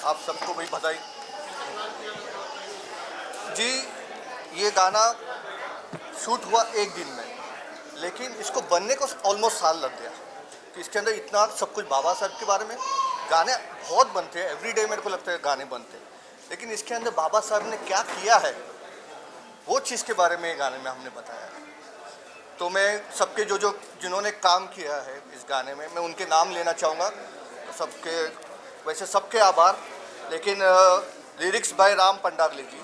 आप सबको भी बधाई जी। ये गाना शूट हुआ एक दिन में, लेकिन इसको बनने को ऑलमोस्ट साल लग गया कि इसके अंदर इतना सब कुछ बाबा साहब के बारे में। गाने बहुत बनते हैं, एवरीडे मेरे को लगता है गाने बनते हैं, लेकिन इसके अंदर बाबा साहब ने क्या किया है वो चीज़ के बारे में गाने में हमने बताया है। तो मैं सबके जो जिन्होंने काम किया है इस गाने में, मैं उनके नाम लेना चाहूँगा। सबके वैसे सबके आभार, लेकिन lyrics by Ram Pandagale ji,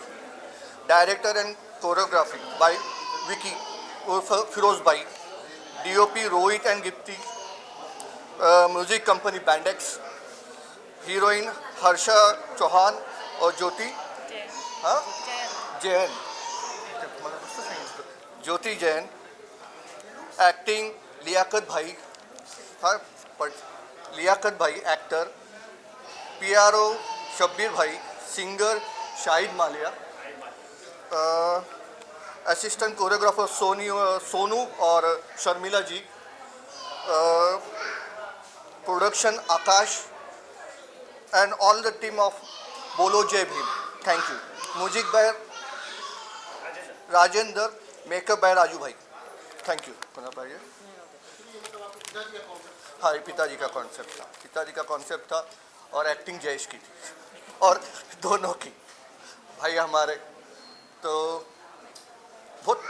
director and choreography by Vicky उर्फ फिरोज भाई, DOP Rohit and Gipti, music company Bandex, heroine Harsha Chauhan और ज्योति हाँ जैन, ज्योति जैन, एक्टिंग लियाकत भाई, हाँ लियाकत भाई एक्टर, पीआरओ शब्बीर भाई, singer Shahid Malia, assistant choreographer Sonu और Sharmila ji, production Akash and all the team of बोलो जय Bhim, thank you. Music by Rajendra, makeup by Raju भाई, थैंक यू। भाई हाँ, ये पिताजी का कॉन्सेप्ट था और एक्टिंग जयेश की थी और दोनों की भाई हमारे। तो बहुत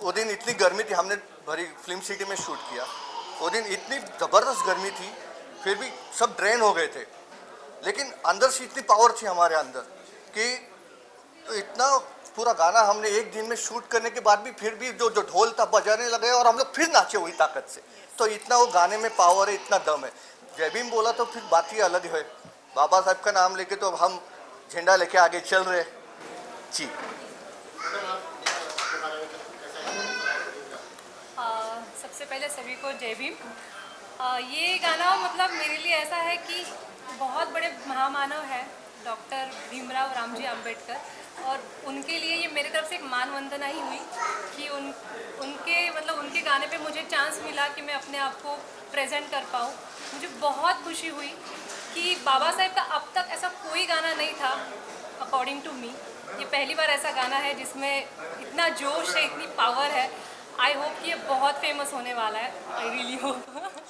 वो दिन इतनी गर्मी थी, हमने भरी फिल्म सिटी में शूट किया, वो दिन इतनी ज़बरदस्त गर्मी थी, फिर भी सब ड्रेन हो गए थे, लेकिन अंदर से इतनी पावर थी हमारे अंदर कि तो इतना पूरा गाना हमने एक दिन में शूट करने के बाद भी फिर भी जो ढोल था बजाने लगे और हम लोग फिर नाचे हुई ताकत से। तो इतना वो गाने में पावर है, इतना दम है। जय भीम बोला तो फिर बात ही अलग है, बाबा साहब का नाम लेके तो हम झंडा लेके आगे चल रहे जी। सबसे पहले सभी को जय भीम। ये गाना मतलब मेरे लिए ऐसा है कि बहुत बड़े महामानव है डॉक्टर भीमराव रामजी आम्बेडकर, और उनके लिए ये मेरी तरफ से एक मान वंदना ही हुई कि उनके गाने पे मुझे चांस मिला कि मैं अपने आप को प्रेजेंट कर पाऊँ। मुझे बहुत खुशी हुई कि बाबा साहेब का अब तक ऐसा कोई गाना नहीं था अकॉर्डिंग टू मी। ये पहली बार ऐसा गाना है जिसमें इतना जोश है, इतनी पावर है। आई होप कि ये बहुत फेमस होने वाला है, आई रियली होप।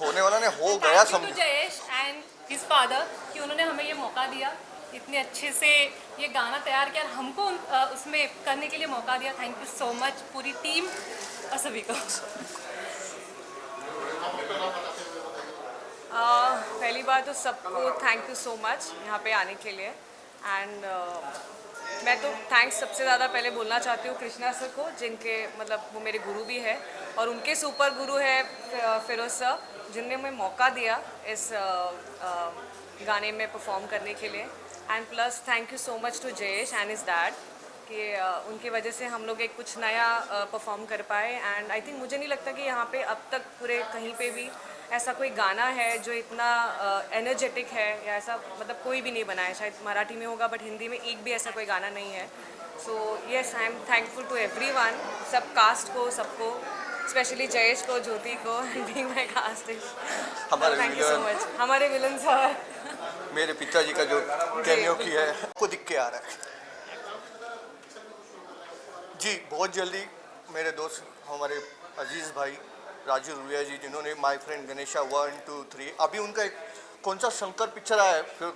होने वाला ने हो गया समझो। जयेश एंड हिज फादर कि उन्होंने हमें ये मौका दिया, इतने अच्छे से ये गाना तैयार किया, हमको उसमें करने के लिए मौका दिया। थैंक यू सो मच पूरी टीम और सभी को। पहली बार तो सबको थैंक यू सो मच यहाँ पे आने के लिए। एंड मैं तो थैंक्स सबसे ज़्यादा पहले बोलना चाहती हूँ कृष्णा सर को, जिनके मतलब वो मेरे गुरु भी है, और उनके सुपर गुरु है फिरोज सर, जिनने हमें मौका दिया इस गाने में परफॉर्म करने के लिए। And plus thank you so much to Jayesh and his dad कि उनकी वजह से हम लोग एक कुछ नया परफॉर्म कर पाए। एंड आई थिंक मुझे नहीं लगता कि यहाँ पे अब तक पूरे कहीं पे भी ऐसा कोई गाना है जो इतना एनर्जेटिक है, या ऐसा मतलब कोई भी नहीं बना है। शायद मराठी में होगा बट हिंदी में एक भी ऐसा कोई गाना नहीं है। So yes, I am thankful to everyone, सब कास्ट को, सबको, स्पेशली जयेश को, ज्योति को, being my cast. Thank you so much. हमारे विलन सर, मेरे पिताजी का जो कैमियो किया है आपको दिख के आ रहा है जी। बहुत जल्दी मेरे दोस्त हमारे अजीज़ भाई राजू रुइया जी, जिन्होंने माय फ्रेंड गणेशा 1, 2, 3, अभी उनका एक कौन सा शंकर पिक्चर आया है, फिर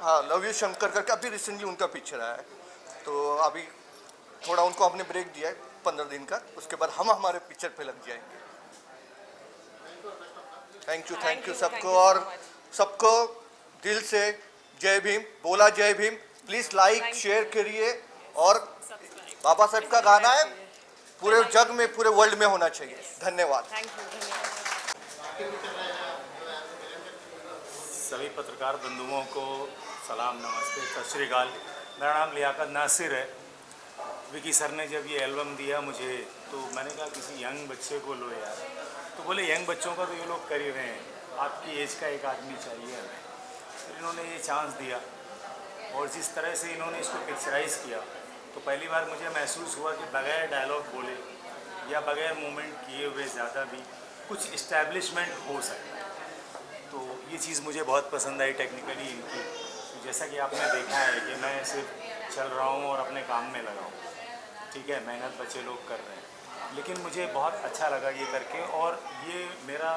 हाँ लव यू शंकर करके अभी रिसेंटली उनका पिक्चर आया है। तो अभी थोड़ा उनको हमने ब्रेक दिया है 15 दिन का, उसके बाद हम हमारे पिक्चर पे लग जाएंगे। थैंक यू सबको, और सबको दिल से जय भीम। बोला जय भीम। प्लीज़ लाइक शेयर करिए, और बाबा साहब का गाना है पूरे जग में, पूरे वर्ल्ड में होना चाहिए। धन्यवाद। सभी पत्रकार बंधुओं को सलाम, नमस्ते, सत श्री अकाल। मेरा नाम लियाकत नासिर है। विकी सर ने जब ये एल्बम दिया मुझे, तो मैंने कहा किसी यंग बच्चे को लो यार। तो बोले यंग बच्चों का तो ये लोग कर ही रहे हैं, आपकी एज का एक आदमी चाहिए हमें। फिर इन्होंने ये चांस दिया, और जिस तरह से इन्होंने इसको पिक्चराइज़ किया, तो पहली बार मुझे महसूस हुआ कि बगैर डायलॉग बोले या बगैर मूवमेंट किए हुए ज़्यादा भी कुछ इस्टेब्लिशमेंट हो सकता है। तो ये चीज़ मुझे बहुत पसंद आई टेक्निकली इनकी। जैसा कि आपने देखा है कि मैं सिर्फ चल रहा हूँ और अपने काम में लगा हूँ, ठीक है, मेहनत बच्चे लोग कर रहे हैं, लेकिन मुझे बहुत अच्छा लगा ये करके। और ये मेरा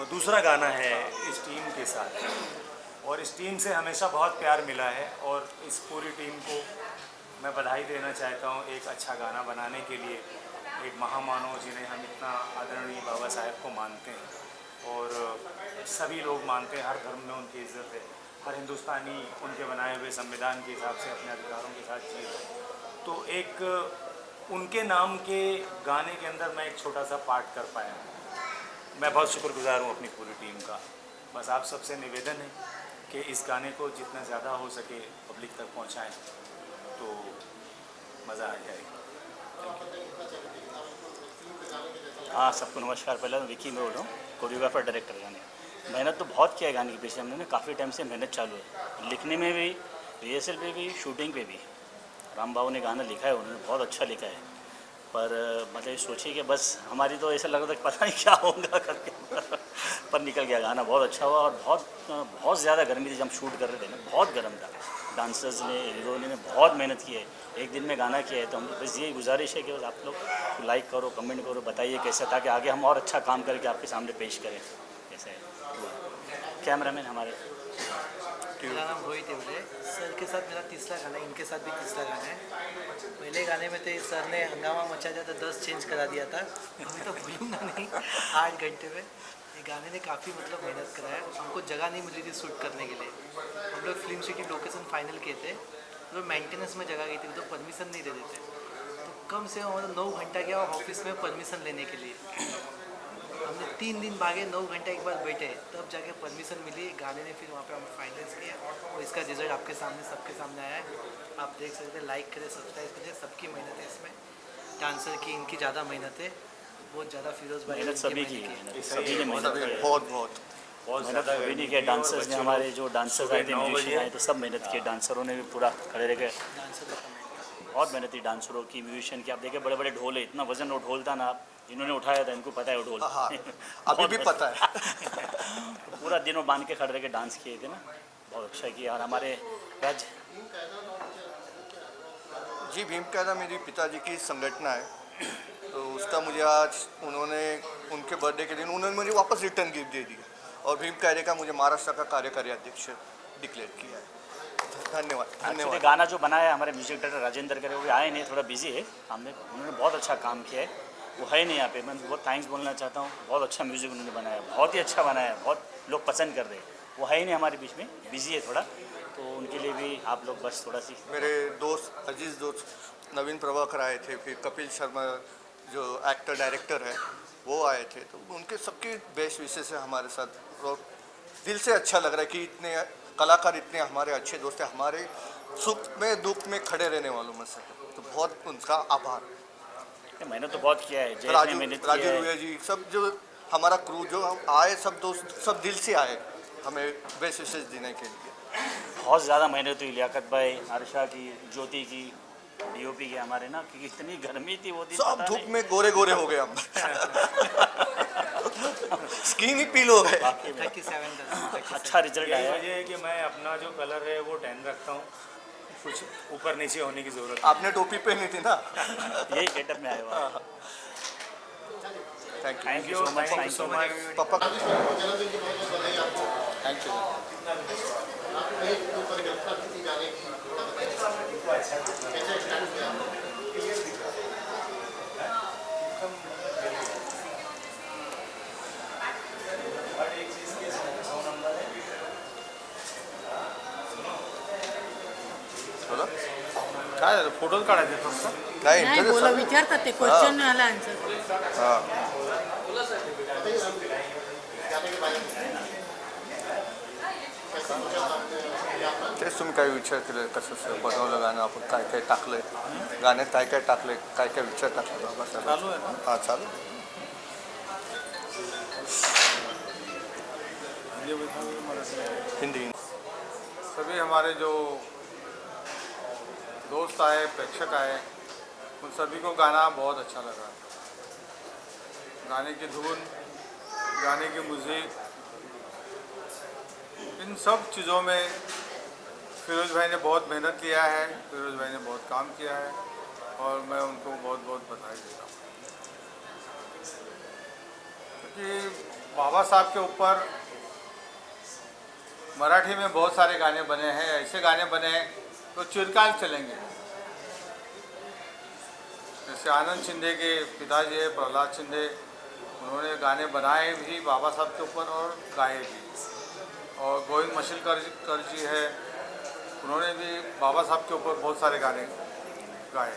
दूसरा गाना है इस टीम के साथ, और इस टीम से हमेशा बहुत प्यार मिला है, और इस पूरी टीम को मैं बधाई देना चाहता हूँ एक अच्छा गाना बनाने के लिए। एक महामानव जिन्हें हम इतना आदरणीय बाबा साहेब को मानते हैं, और सभी लोग मानते हैं, हर धर्म में उनकी इज्जत है, हर हिंदुस्तानी उनके बनाए हुए संविधान के हिसाब से अपने अधिकारों के साथ जी रहे हैं। तो एक उनके नाम के गाने के अंदर मैं एक छोटा सा पार्ट कर पाया हूँ। मैं बहुत शुक्रगुजार हूँ अपनी पूरी टीम का। बस आप सबसे निवेदन है कि इस गाने को जितना ज़्यादा हो सके पब्लिक तक पहुँचाएँ तो मज़ा आ जाएगा। हाँ, सबको नमस्कार। पहले मैं विकी में बोल रहा हूँ, कोरियोग्राफर डायरेक्टर गाने। मेहनत तो बहुत किया है गाने के पीछे हमने, काफ़ी टाइम से मेहनत चालू है, लिखने में भी, रिहर्सल पे भी, शूटिंग पे भी। राम बाबू ने गाना लिखा है, उन्होंने बहुत अच्छा लिखा है, पर मतलब सोचिए कि बस हमारी तो ऐसा लग रहा था कि पता नहीं क्या होगा करके पर निकल गया गाना, बहुत अच्छा हुआ। और बहुत ज़्यादा गर्मी थी जब हम शूट कर रहे थे ना, बहुत गर्म था। डांसर्स ने, हीरोइन ने बहुत मेहनत की है, एक दिन में गाना किया है। तो हम बस यही गुजारिश है कि बस आप लोग लाइक करो, कमेंट करो, बताइए कैसा, ताकि आगे हम और अच्छा काम करके आपके सामने पेश करें। कैसा है कैमरामैन हमारे मेरा नाम रोहित है। सर के साथ मेरा तीसरा गाना है, इनके साथ भी तीसरा गाना है। पहले गाने में तो सर ने हंगामा मचा दिया था, 10 चेंज करा दिया था, अभी तो भूलूंगा नहीं 8 घंटे में। ये गाने ने काफ़ी मतलब मेहनत करा है। हमको जगह नहीं मिल रही थी शूट करने के लिए। हम लोग फिल्म सिटी लोकेशन फाइनल किए थे, तो मेंटेनेंस में जगह गई थी, तो परमिशन नहीं दे देते। तो कम से कम मतलब 9 घंटा गया ऑफिस में परमिशन लेने के लिए। हमने 3 दिन भागे, 9 घंटे एक बार बैठे, तब जाके परमिशन मिली गाने ने। फिर वहाँ पे हम फाइनल्स किया और इसका रिजल्ट आपके सामने, सबके सामने आया है। आप देख सकते हैं, लाइक करें, सब्सक्राइब करें, सबकी मेहनत है इसमें। डांसर की इनकी ज़्यादा मेहनत है, बहुत ज़्यादा। फिरोज भाई मेहनत सभी की है, सभी ने मेहनत की है। बहुत बहुत मेहनत कभी नहीं किया। डांसर्स ने, हमारे जो डांसर्स आए थे, म्यूजिशियन आए थे, सब मेहनत किए। डांसरों ने भी पूरा खड़े रह गए, डांसर का मेहनत। बहुत मेहनत थी डांसरों की, म्यूजिशियन की। आप देखिए बड़े बड़े ढोल है, इतना वजन वो ढोल था ना, आप जिन्होंने उठाया था इनको पता है वो ढोल। हाँ, अभी भी पता है। तो पूरा दिन वो बांध के खड़े रह के डांस किए थे ना, बहुत अच्छा किया। और हमारे राज जी, भीम कायदा मेरी पिताजी की संगठना है, तो उसका मुझे आज उन्होंने, उनके बर्थडे के दिन उन्होंने मुझे वापस रिटर्न गिफ्ट दे दिया, और भीम कायदे का मुझे महाराष्ट्र का कार्यकारी अध्यक्ष डिक्लेयर किया है। धन्यवाद एक्चुअली धन्यवाद। गाना जो बनाया है हमारे म्यूजिक डायरेक्टर राजेंद्र करे, वो भी आए नहीं, थोड़ा बिजी है। हमने, उन्होंने बहुत अच्छा काम किया है, वो है नहीं यहाँ पे। मैं बहुत थैंक्स बोलना चाहता हूँ, बहुत अच्छा म्यूज़िक उन्होंने बनाया, बहुत ही अच्छा बनाया है, बहुत लोग पसंद कर रहे हैं। वो है ही नहीं हमारे बीच में, बिजी है थोड़ा, तो उनके लिए भी आप लोग बस थोड़ा सी। मेरे दोस्त, अजीज़ दोस्त नवीन प्रभाकर आए थे, फिर कपिल शर्मा जो एक्टर डायरेक्टर है वो आए थे, तो उनके सबकी बेस्ट विशेष है हमारे साथ। और दिल से अच्छा लग रहा है कि इतने कलाकार, इतने हमारे अच्छे दोस्त हैं, हमारे सुख में दुख में खड़े रहने वालों में से, तो बहुत उनका आभार। मेहनत तो बहुत किया है, जय ने राजू मेहनत राजू किया है। रुइया जी, सब जो हमारा क्रू जो हम आए, सब दोस्त सब दिल से आए हमें बेस्ट विशेष देने के लिए। बहुत ज़्यादा मेहनत हुई, लियाकत भाई, अर्षा की, ज्योति की, डीओपी के हमारे ना, क्योंकि इतनी गर्मी थी वो दिन, सब पता धूप नहीं। में गोरे गोरे हो गए हम। स्किन ही पील हो गए। बाकी में 37 अच्छा रिजल्ट यही आया। वजह है कि मैं अपना जो कलर है वो टैन रखता हूँ, कुछ ऊपर नीचे होने की ज़रूरत आपने टोपी पहनी थी ना। यही गेटअप में आए हो आप। Thank thank you you so much, thank you thank so you. Much. पापा, थैंक यू। बोला काय फोटोज काढायचे फक्त काय नाही interest बोला आहे? विचारतात ते क्वेश्चन आला आन्सर हां. तेच तुम्ही काय विचार केले, कसं बनवलं गाणं, आपण काय काय टाकलंय गाण्यात, काय काय टाकलंय, काय काय विचार टाकले बाबासाहेब? चालू आहे ना हां, चालू. हिंदी. सभी हमारे जो दोस्त आए, प्रेक्षक आए, उन सभी को गाना बहुत अच्छा लगा। गाने की धुन, गाने की म्यूज़िक, इन सब चीज़ों में फिरोज़ भाई ने बहुत मेहनत किया है, फिरोज़ भाई ने बहुत काम किया है और मैं उनको बहुत बहुत बधाई देता हूँ। क्योंकि बाबा साहब के ऊपर मराठी में बहुत सारे गाने बने हैं, ऐसे गाने बने हैं तो चिरकाल चलेंगे। जैसे आनंद शिंदे के पिताजी है प्रहलाद शिंदे, उन्होंने गाने बनाए भी बाबा साहब के ऊपर और गाए भी। और गोविंद मशिलकर जी है, उन्होंने भी बाबा साहब के ऊपर बहुत सारे गाने गाए।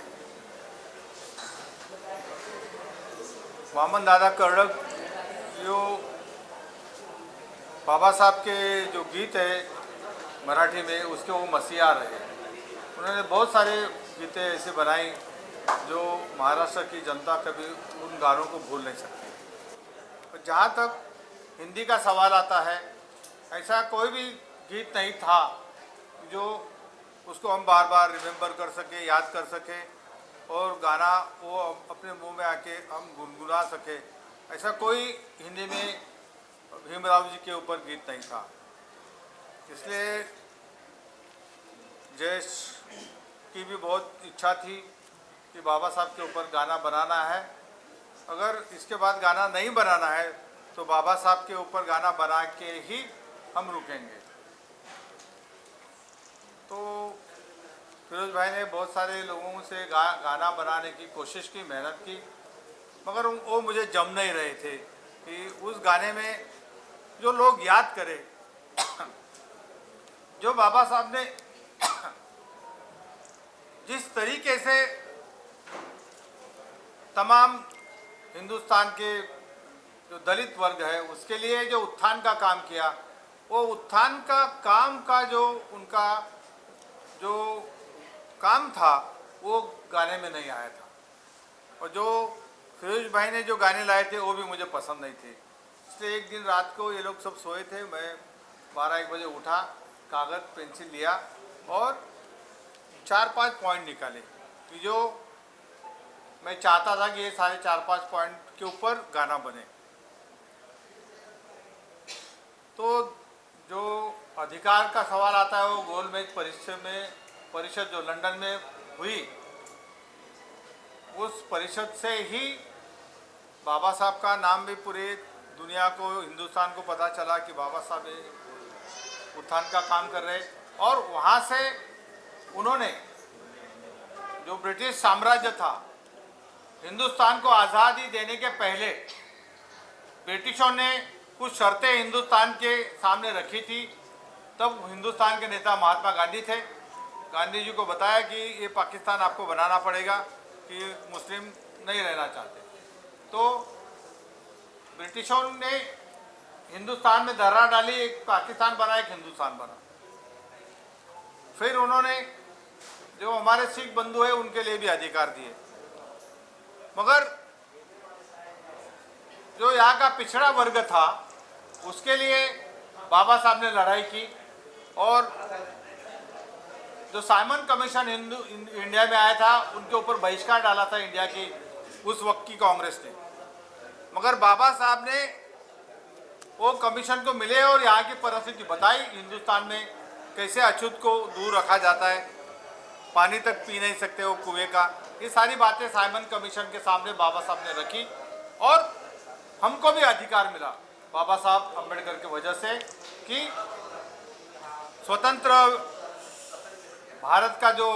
वामन दादा कर्डक जो बाबा साहब के जो गीत है मराठी में, उसके वो मसीहा रहे। उन्होंने बहुत सारे गीतें ऐसे बनाई जो महाराष्ट्र की जनता कभी उन गानों को भूल नहीं सकती। और जहाँ तक हिंदी का सवाल आता है, ऐसा कोई भी गीत नहीं था जो उसको हम बार बार रिमेंबर कर सके, याद कर सके और गाना वो अपने मुंह में आके हम गुनगुना सके। ऐसा कोई हिंदी में भीमराव जी के ऊपर गीत नहीं था। इसलिए जयेश की भी बहुत इच्छा थी कि बाबा साहब के ऊपर गाना बनाना है। अगर इसके बाद गाना नहीं बनाना है तो बाबा साहब के ऊपर गाना बना के ही हम रुकेंगे। तो फिरोज भाई ने बहुत सारे लोगों से गाना बनाने की कोशिश की, मेहनत की, मगर वो मुझे जम नहीं रहे थे कि उस गाने में जो लोग याद करें जो बाबा साहब ने जिस तरीके से तमाम हिंदुस्तान के जो दलित वर्ग है उसके लिए जो उत्थान का काम किया, वो उत्थान का काम का जो उनका जो काम था वो गाने में नहीं आया था। और जो फिरोज भाई ने जो गाने लाए थे वो भी मुझे पसंद नहीं थे। इसलिए एक दिन रात को ये लोग सब सोए थे, मैं 12-1 बजे उठा, कागज़ पेंसिल लिया और 4-5 पॉइंट निकाले कि जो मैं चाहता था कि ये सारे 4-5 पॉइंट के ऊपर गाना बने। तो जो अधिकार का सवाल आता है वो गोलमेज परिषद जो लंदन में हुई, उस परिषद से ही बाबा साहब का नाम भी पूरे दुनिया को, हिंदुस्तान को पता चला कि बाबा साहब उत्थान का काम कर रहे। और वहाँ से उन्होंने जो ब्रिटिश साम्राज्य था, हिंदुस्तान को आज़ादी देने के पहले ब्रिटिशों ने कुछ शर्तें हिंदुस्तान के सामने रखी थी। तब हिंदुस्तान के नेता महात्मा गांधी थे। गांधी जी को बताया कि ये पाकिस्तान आपको बनाना पड़ेगा कि मुस्लिम नहीं रहना चाहते। तो ब्रिटिशों ने हिंदुस्तान में दरार डाली, एक पाकिस्तान बना, एक हिंदुस्तान बना। फिर उन्होंने जो हमारे सिख बंधु हैं उनके लिए भी अधिकार दिए, मगर जो यहाँ का पिछड़ा वर्ग था उसके लिए बाबा साहब ने लड़ाई की। और जो साइमन कमीशन इंडिया में आया था उनके ऊपर बहिष्कार डाला था इंडिया की उस वक्त की कांग्रेस ने। मगर बाबा साहब ने वो कमीशन को मिले और यहाँ की परिस्थिति बताई, हिंदुस्तान में कैसे अछूत को दूर रखा जाता है, पानी तक पी नहीं सकते वो कुएं का। ये सारी बातें साइमन कमीशन के सामने बाबा साहब ने रखी और हमको भी अधिकार मिला बाबा साहब अम्बेडकर की वजह से कि स्वतंत्र भारत का जो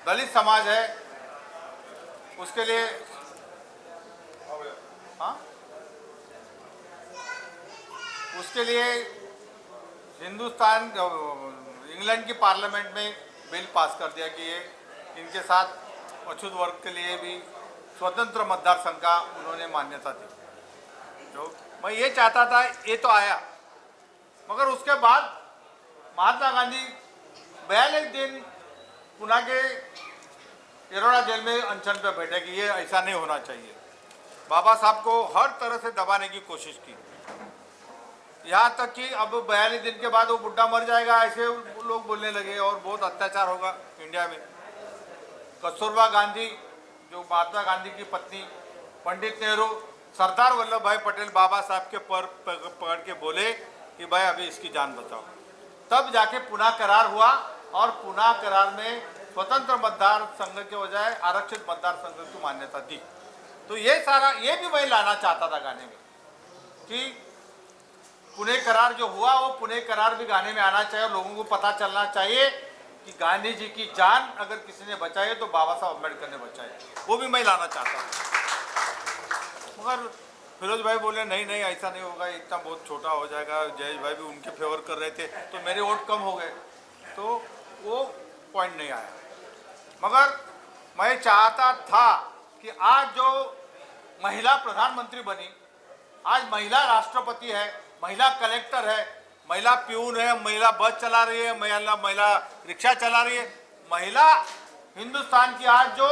दलित समाज है उसके लिए उसके लिए हिंदुस्तान इंग्लैंड की पार्लियामेंट में बिल पास कर दिया कि ये इनके साथ अछूत वर्ग के लिए भी स्वतंत्र मतदार संघ का उन्होंने मान्यता दी। जो मैं ये चाहता था ये तो आया, मगर उसके बाद महात्मा गांधी 42 दिन पुणे के एरोड़ा जेल में अनशन पे बैठे कि ये ऐसा नहीं होना चाहिए। बाबा साहब को हर तरह से दबाने की कोशिश की, यहाँ तक कि अब 42 दिन के बाद वो बुढ़ा मर जाएगा ऐसे लोग बोलने लगे और बहुत अत्याचार होगा इंडिया में। कस्तूरबा गांधी जो महात्मा गांधी की पत्नी, पंडित नेहरू, सरदार वल्लभ भाई पटेल बाबा साहब के पर पकड़ के बोले कि भाई अभी इसकी जान बचाओ। तब जाके पुनः करार हुआ और पुनः करार में स्वतंत्र मतदार संघ के बजाय आरक्षित मतदार संघ की मान्यता दी। तो ये सारा ये भी मैं लाना चाहता था गाने में कि पुणे करार जो हुआ वो पुणे करार भी गाने में आना चाहिए और लोगों को पता चलना चाहिए कि गांधी जी की जान अगर किसी ने बचाई है तो बाबा साहब अम्बेडकर ने बचाई, वो भी मैं लाना चाहता हूँ। मगर फिरोज भाई बोले नहीं नहीं ऐसा नहीं होगा, इतना बहुत छोटा हो जाएगा। जयेश भाई भी उनके फेवर कर रहे थे तो मेरे वोट कम हो गए, तो वो पॉइंट नहीं आया। मगर मैं चाहता था कि आज जो महिला प्रधानमंत्री बनी, आज महिला राष्ट्रपति है, महिला कलेक्टर है, महिला प्यून है, महिला बस चला रही है, महिला रिक्शा चला रही है, महिला हिंदुस्तान की आज जो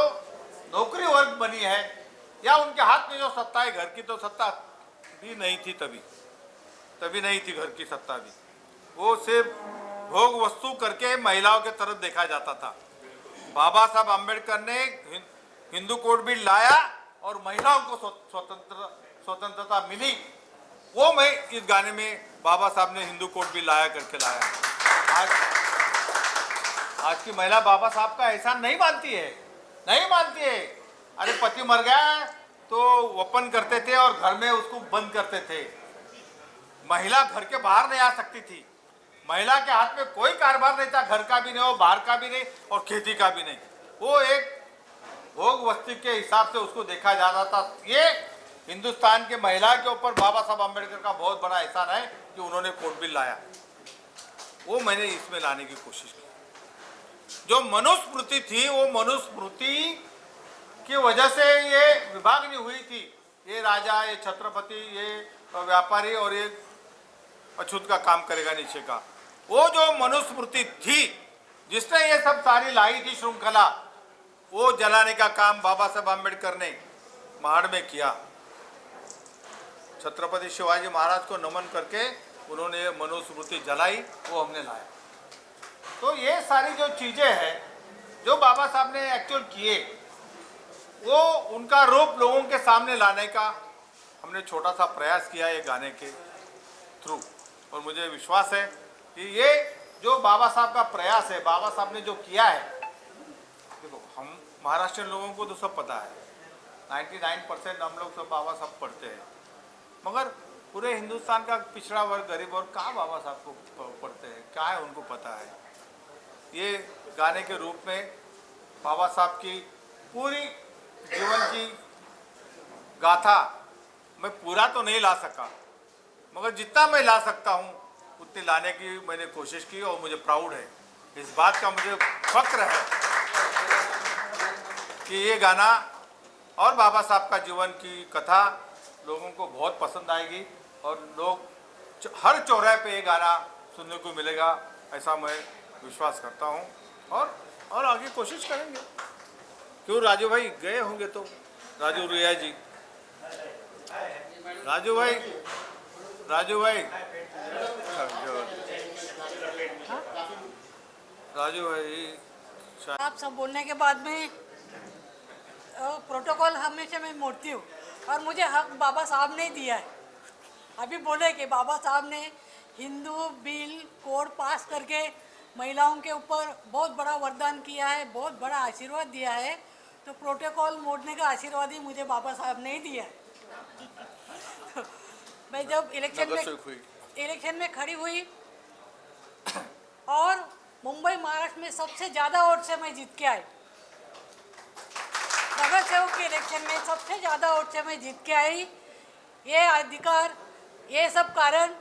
नौकरी वर्ग बनी है या उनके हाथ में जो सत्ता है, घर की तो सत्ता भी नहीं थी, तभी नहीं थी घर की सत्ता भी, वो सिर्फ भोग वस्तु करके महिलाओं के तरफ देखा जाता था। बाबा साहब अम्बेडकर ने हिंदू कोड बिल लाया और महिलाओं को स्वतंत्रता मिली, वो मैं इस गाने में बाबा साहब ने हिंदू कोड बिल लाया करके लाया। आज की महिला बाबा साहब का एहसान नहीं मानती है, नहीं मानती है। अरे पति मर गया तो वपन करते थे और घर में उसको बंद करते थे। महिला घर के बाहर नहीं आ सकती थी, महिला के हाथ में कोई कारोबार नहीं था, घर का भी नहीं, वो बाहर का भी नहीं और खेती का भी नहीं। वो एक भोग वस्तु के हिसाब से उसको देखा जाता था। ये हिंदुस्तान के महिला के ऊपर बाबा साहब अम्बेडकर का बहुत बड़ा एहसान है कि उन्होंने कोड बिल लाया, वो मैंने इसमें लाने की कोशिश की। जो मनुस्मृति थी वो मनुस्मृति की वजह से ये विभागनी हुई थी, ये राजा, ये छत्रपति, ये व्यापारी और ये अछूत का काम करेगा नीचे का। वो जो मनुस्मृति थी जिसने ये सब सारी लाई थी श्रृंखला, वो जलाने का काम बाबा साहब अम्बेडकर ने महाड़ में किया। छत्रपति शिवाजी महाराज को नमन करके उन्होंने मनुस्मृति जलाई, वो हमने लाया। तो ये सारी जो चीज़ें हैं जो बाबा साहब ने एक्चुअल किए, वो उनका रूप लोगों के सामने लाने का हमने छोटा सा प्रयास किया ये गाने के थ्रू। और मुझे विश्वास है कि ये जो बाबा साहब का प्रयास है, बाबा साहब ने जो किया है, देखो हम महाराष्ट्र लोगों को तो सब पता है, 99% हम लोग सब बाबा साहब पढ़ते हैं, मगर पूरे हिंदुस्तान का पिछड़ा वर्ग, गरीब वर्ग कहाँ बाबा साहब को पढ़ते हैं, क्या है उनको पता है। ये गाने के रूप में बाबा साहब की पूरी जीवन की गाथा मैं पूरा तो नहीं ला सका, मगर जितना मैं ला सकता हूँ उतनी लाने की मैंने कोशिश की और मुझे प्राउड है, इस बात का मुझे फक्र है कि ये गाना और बाबा साहब का जीवन की कथा लोगों को बहुत पसंद आएगी और लोग हर चौराहे पे ये गाना सुनने को मिलेगा, ऐसा मैं विश्वास करता हूँ। और आगे कोशिश करेंगे। क्यों राजू भाई गए होंगे तो, राजू रिया जी, राजू भाई आप सब बोलने के बाद में प्रोटोकॉल हमेशा मैं मोड़ती हूँ और मुझे हक बाबा साहब ने दिया है। अभी बोले कि बाबा साहब ने हिंदू बिल कोड पास करके महिलाओं के ऊपर बहुत बड़ा वरदान किया है, बहुत बड़ा आशीर्वाद दिया है, तो प्रोटोकॉल मोड़ने का आशीर्वाद ही मुझे बाबा साहब ने ही दिया है। मैं जब इलेक्शन में खड़ी हुई और मुंबई महाराष्ट्र में सबसे ज़्यादा वोट से मैं जीत के आई, नगर सेवक के इलेक्शन में सबसे ज़्यादा वोट से मैं जीत के आई। ये अधिकार, ये सब कारण,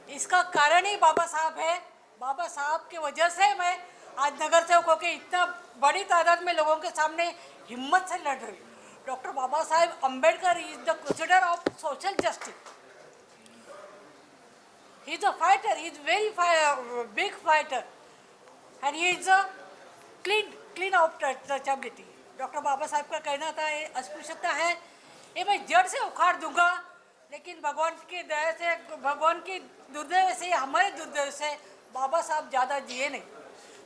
इसका कारण ही बाबा साहब है। बाबा साहब की वजह से मैं आज नगर सेवक होकर इतना बड़ी तादाद में लोगों के सामने हिम्मत से लड़ रही। Doctor Baba Saheb Ambedkar is the crusader of social justice. He is a fighter, he is very big fighter and he is a clean of touchability. Doctor Baba Sahab का कहना था ये अस्पृश्यता है, ये मैं जड़ से उखाड़ दूंगा, लेकिन भगवान की दया से, भगवान की दुर्दैव से, हमारे दुर्दैव से बाबा साहब ज़्यादा जिए नहीं।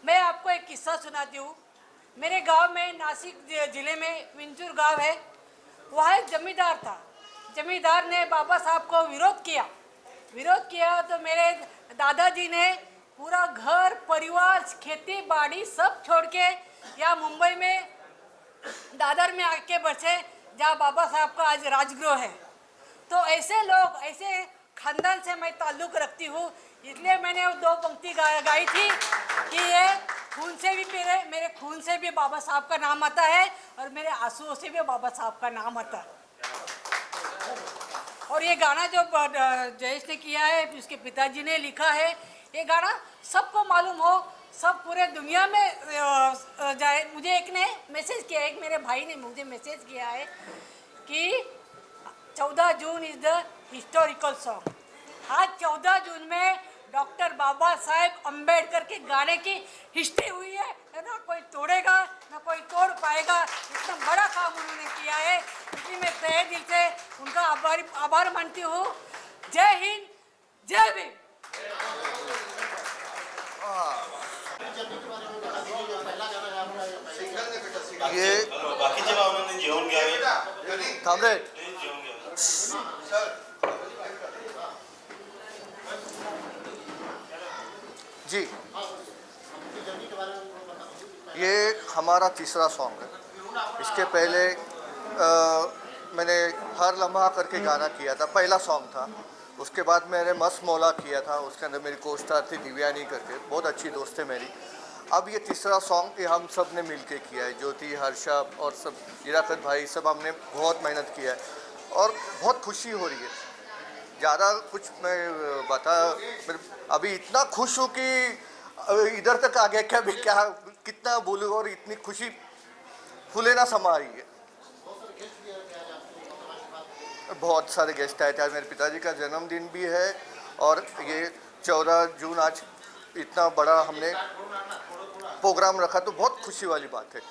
मैं आपको एक किस्सा सुनाती हूँ। मेरे गांव में, नासिक ज़िले में विंचूर गांव है, वहाँ एक जमींदार था। जमींदार ने बाबा साहब को विरोध किया तो मेरे दादाजी ने पूरा घर परिवार खेती बाड़ी सब छोड़ के यहाँ मुंबई में दादर में आके बसे, जहाँ बाबा साहब का आज राजगृह है। तो ऐसे लोग, ऐसे खानदान से मैं ताल्लुक़ रखती हूँ, इसलिए मैंने वो 2 पंक्ति गाई थी कि ये खून से भी मेरे खून से भी बाबा साहब का नाम आता है और मेरे आंसुओं से भी बाबा साहब का नाम आता है। और ये गाना जो जयेश ने किया है, उसके पिताजी ने लिखा है, ये गाना सबको मालूम हो, सब पूरे दुनिया में जाए। मुझे एक ने मैसेज किया, एक मेरे भाई ने मुझे मैसेज किया है कि 14 जून इज़ द हिस्टोरिकल सॉन्ग। आज 14 जून में डॉक्टर बाबा साहेब अम्बेडकर के गाने की हिस्ट्री हुई है, ना कोई तोड़ेगा ना कोई तोड़ पाएगा। इतना बड़ा काम उन्होंने किया है, इसलिए मैं तहे दिल से उनका आभार मानती हूँ। जय हिंद, जय भीम। ये बाकी जेव्हा उन्होंने जेवण घ्यावे कॉमरेड जी, ये हमारा तीसरा सॉन्ग है। इसके पहले मैंने हर लम्हा करके गाना किया था, पहला सॉन्ग था। उसके बाद मैंने मस्त मौला किया था, उसके अंदर मेरी को स्टार थी दिव्यानी करके, बहुत अच्छी दोस्त है मेरी। अब ये तीसरा सॉन्ग ये हम सब ने मिल के किया है, ज्योति, हर्षा और सब, इराकत भाई, सब हमने बहुत मेहनत किया है और बहुत खुशी हो रही है। ज़्यादा कुछ मैं अभी इतना खुश हूँ कि इधर तक आ गया, क्या कितना बोलूँ, और इतनी खुशी फूले ना समा रही है। बहुत सारे गेस्ट आए थे, आज मेरे पिताजी का जन्मदिन भी है और ये 14 जून आज इतना बड़ा हमने प्रोग्राम रखा, तो बहुत खुशी वाली बात है।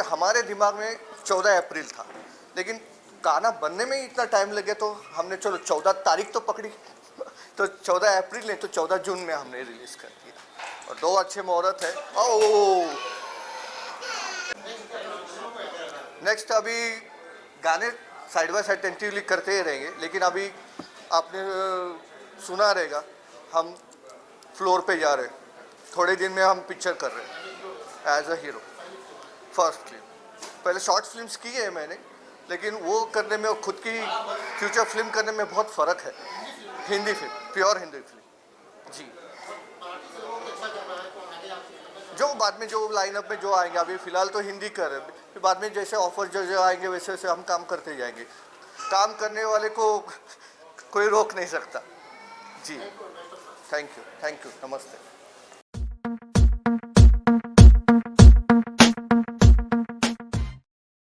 हमारे दिमाग में 14 अप्रैल था, लेकिन गाना बनने में ही इतना टाइम लगे, तो हमने चलो 14 तारीख तो पकड़ी, तो 14 अप्रैल नहीं तो 14 जून में हमने रिलीज़ कर दिया। और 2 अच्छे मुहूर्त है। नेक्स्ट अभी गाने साइड बाय साइड टेंटिवली करते ही रहेंगे, लेकिन अभी आपने सुना रहेगा हम फ्लोर पे जा रहे हैं, थोड़े दिन में हम पिक्चर कर रहे हैं as a hero, first film. पहले शॉर्ट फिल्म्स की है मैंने, लेकिन वो करने में, खुद की फ्यूचर फिल्म करने में बहुत फ़र्क है। Hindi film, pure Hindi film जी। जो बाद में जो लाइनअप में जो आएंगे, अभी फ़िलहाल तो हिंदी कर रहे हैं, फिर बाद में जैसे ऑफर जो आएंगे वैसे वैसे हम काम करते जाएंगे। काम करने वाले को कोई रोक नहीं सकता जी। थैंक यू, नमस्ते।